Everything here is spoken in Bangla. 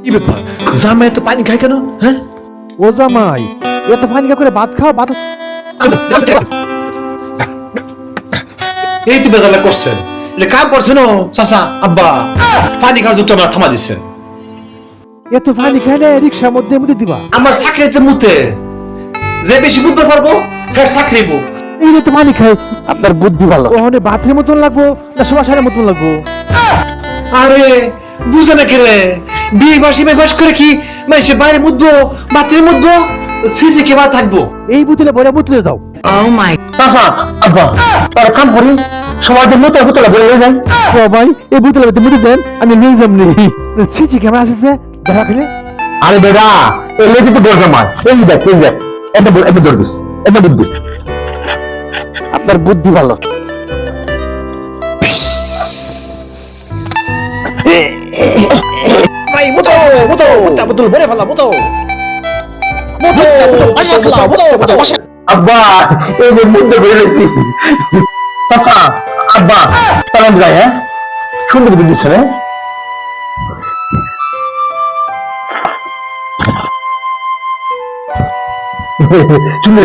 কি ব্যাপার, জামাই তো পানি খায় কেন? হ্যাঁ, ও জামাই, এত পানি করে ভাত খাও, ভাত এই তো বেদালা করছেন, এটা কাম করছেন চাচা আব্বা, পানি খাওয়ার জন্য আমরা থামা দিচ্ছেন। এত পানি খাইলে রিক্সার মধ্যে মধ্যে দিবা। আমার চাকরিতে মুতে যে বেশি বুঝতে পারবো হ্যাঁ চাকরিব। এই যে তো পানি খাই, আপনার বুদ্ধি ভালো। ওখানে বাথরুমের মতন লাগবো না শোয়াশারের মতন লাগবো? আরে বুঝে না কেরে, বিয়ে বাসি বাস করে কি মানুষের বাইরে মুদবো বাতির মুদবো, সিসি কেবা থাকবো। এই বুতলে বলে বুতলে যাও। Oh my চাচা আব্বা তার কাম করি, সমাজের মতো বোতলে বলে যায়। সবাই এই বুতলে মুড়ি দেন, আমি নিয়ে যাবনি। সিসি ক্যামেরা আছে যে দেখা খেলে। আরে বেটা, এই লেগে তো দরকার মার, এই দেখ এই দেখ, এটা ধরবি, এটা বুদ্ধি। আপনার বুদ্ধি ভালো। ভাই মুতো মুতো মুতা মুতো বলে ফেলা মুতো মুতো মুতো বসে ফেলা মুতো মুতো বসে। আব্বা এই যে মুদ্দে বেড়েছি। চাচা আব্বা তাহলে যাই, হ্যাঁ সুন্দর বুদ্ধি দিচ্ছে না। সুন্দর